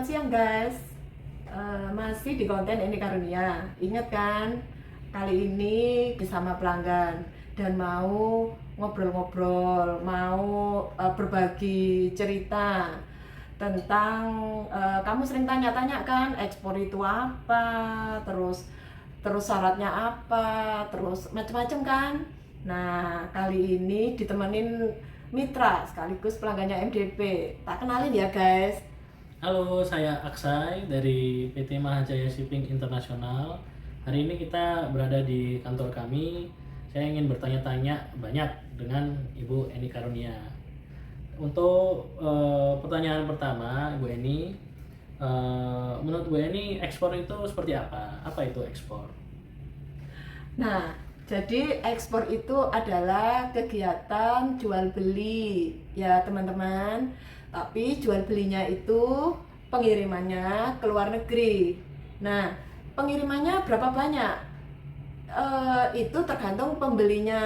Selamat siang guys. Masih di konten ini Karunia. Ingat kan, kali ini bersama pelanggan dan mau ngobrol-ngobrol, mau berbagi cerita tentang kamu sering tanya-tanya kan, ekspor itu apa, terus terus syaratnya apa, terus macam-macam kan. Nah, kali ini ditemenin mitra sekaligus pelanggannya MDP. Tak kenalin ya guys. Halo, saya Aksai dari PT Mahajaya Shipping Internasional. Hari ini kita berada di kantor kami. Saya ingin bertanya-tanya banyak dengan Ibu Eni Karunia. Untuk pertanyaan pertama, Ibu Eni, menurut Bu Eni ekspor itu seperti apa? Apa itu ekspor? Nah, jadi ekspor itu adalah kegiatan jual beli ya teman-teman. Tapi jual belinya itu pengirimannya ke luar negeri. Nah, pengirimannya berapa banyak? Itu tergantung pembelinya,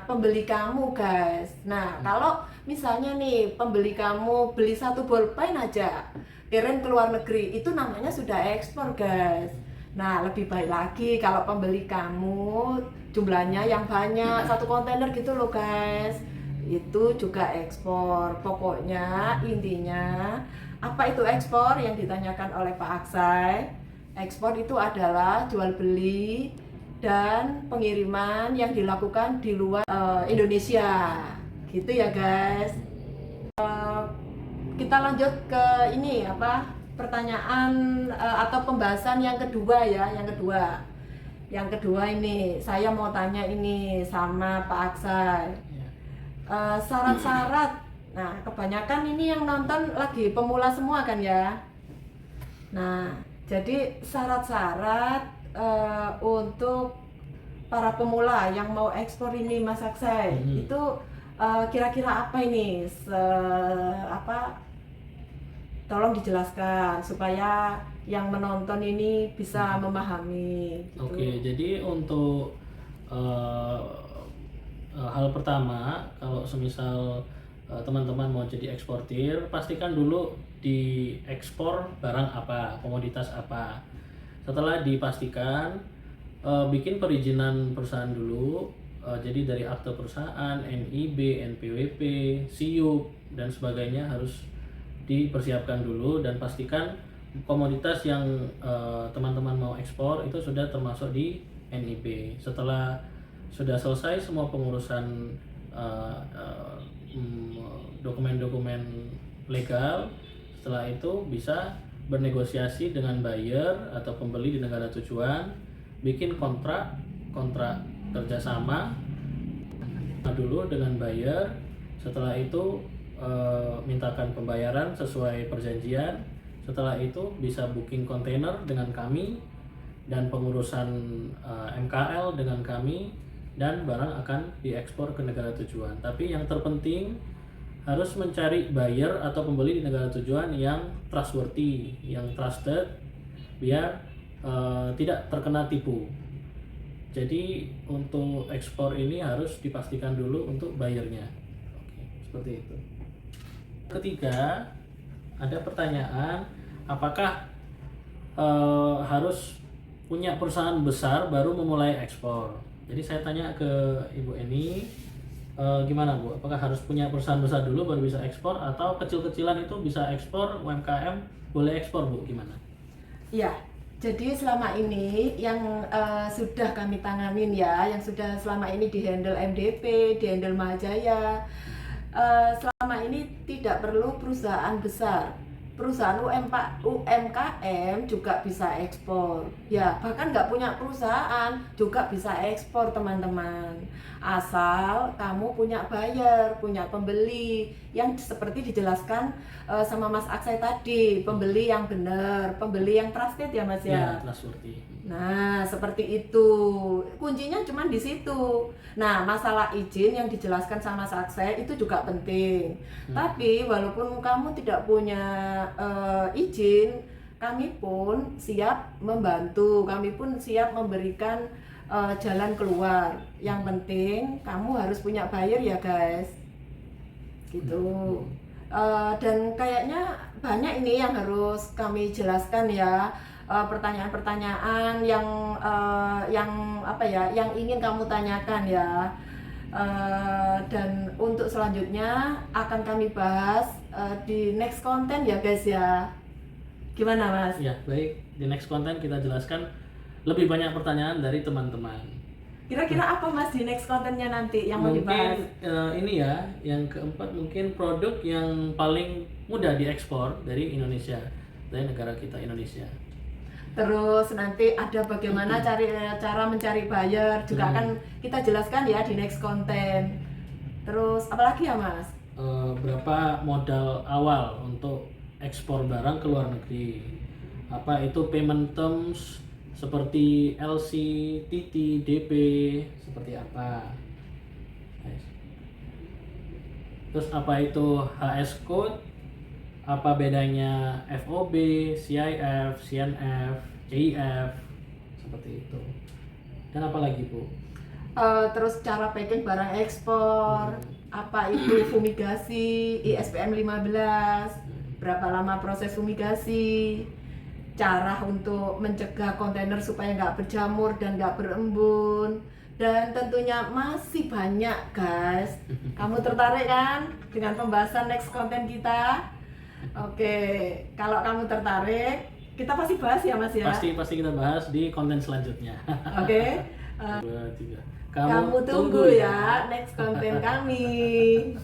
pembeli kamu guys. Nah, kalau misalnya nih pembeli kamu beli satu bolpen aja, kirim ke luar negeri, itu namanya sudah ekspor guys. Nah, lebih baik lagi kalau pembeli kamu jumlahnya yang banyak, satu kontainer gitu loh guys, itu juga ekspor. Pokoknya intinya apa itu ekspor yang ditanyakan oleh Pak Aksai. Ekspor itu adalah jual beli dan pengiriman yang dilakukan di luar Indonesia gitu ya guys. Kita lanjut ke ini apa, pertanyaan atau pembahasan yang kedua ya. Yang kedua ini saya mau tanya ini sama Pak Aksai. Syarat-syarat. Nah, kebanyakan ini yang nonton lagi pemula semua kan ya. Nah, jadi syarat-syarat untuk para pemula yang mau ekspor ini Mas Aksai, itu kira-kira apa ini? Tolong dijelaskan supaya yang menonton ini bisa memahami gitu. Oke, jadi untuk hal pertama, kalau semisal teman-teman mau jadi eksportir, pastikan dulu di ekspor barang apa, komoditas apa. Setelah dipastikan, bikin perizinan perusahaan dulu. Jadi dari akte perusahaan, NIB, NPWP, SIUP dan sebagainya harus dipersiapkan dulu, dan pastikan komoditas yang teman-teman mau ekspor itu sudah termasuk di NIB. Setelah sudah selesai semua pengurusan dokumen-dokumen legal, setelah itu bisa bernegosiasi dengan buyer atau pembeli di negara tujuan, bikin kontrak kerjasama dulu dengan buyer. Setelah itu mintakan pembayaran sesuai perjanjian. Setelah itu bisa booking kontainer dengan kami dan pengurusan MKL dengan kami, dan barang akan diekspor ke negara tujuan. Tapi yang terpenting harus mencari buyer atau pembeli di negara tujuan yang trustworthy, yang trusted, biar tidak terkena tipu. Jadi untuk ekspor ini harus dipastikan dulu untuk buyernya. Oke, seperti itu. Ketiga, ada pertanyaan, apakah harus punya perusahaan besar baru memulai ekspor? Jadi saya tanya ke Ibu Eni, gimana Bu? Apakah harus punya perusahaan besar dulu baru bisa ekspor, atau kecil-kecilan itu bisa ekspor, UMKM boleh ekspor Bu? Gimana? Iya, jadi selama ini yang sudah kami tanganin ya, yang sudah selama ini dihandle MDP, dihandle Mahajaya, selama ini tidak perlu perusahaan besar. Perusahaan UMKM juga bisa ekspor. Ya, bahkan nggak punya perusahaan juga bisa ekspor teman-teman. Asal kamu punya buyer, punya pembeli yang seperti dijelaskan sama Mas Aksai tadi, pembeli yang benar, pembeli yang trusted ya Mas ya. Ya, trustworthy. Nah, seperti itu. Kuncinya cuma di situ. Nah, masalah izin yang dijelaskan sama Mas Aksai itu juga penting. Tapi walaupun kamu tidak punya izin, kami pun siap membantu. Kami pun siap memberikan jalan keluar. Yang penting kamu harus punya buyer ya, guys. Gitu. Dan kayaknya banyak ini yang harus kami jelaskan ya. Pertanyaan-pertanyaan yang apa ya, yang ingin kamu tanyakan ya. Dan untuk selanjutnya akan kami bahas di next konten ya guys ya. Gimana Mas? Ya, baik. Di next konten kita jelaskan lebih banyak pertanyaan dari teman-teman. Kira-kira apa Mas di next kontennya nanti yang mau dibahas? Mungkin ini ya, yang keempat mungkin produk yang paling mudah diekspor dari Indonesia, dari negara kita Indonesia. Terus nanti ada bagaimana cara mencari buyer juga akan kita jelaskan ya di next konten. Terus apalagi ya Mas? Berapa modal awal untuk ekspor barang ke luar negeri? Apa itu payment terms seperti LC, TT, DP, seperti apa? Terus apa itu HS code? Apa bedanya FOB, CIF, CNF, CIF, seperti itu. Dan apa lagi Bu? Terus cara packing barang ekspor, apa itu fumigasi, ISPM 15, berapa lama proses fumigasi, cara untuk mencegah kontainer supaya nggak berjamur dan nggak berembun, dan tentunya masih banyak guys. Kamu tertarik kan dengan pembahasan next konten kita? Oke, kalau kamu tertarik, kita pasti bahas ya Mas ya. Pasti kita bahas di konten selanjutnya. Oke. 2, 3. Kamu tunggu ya next konten kami.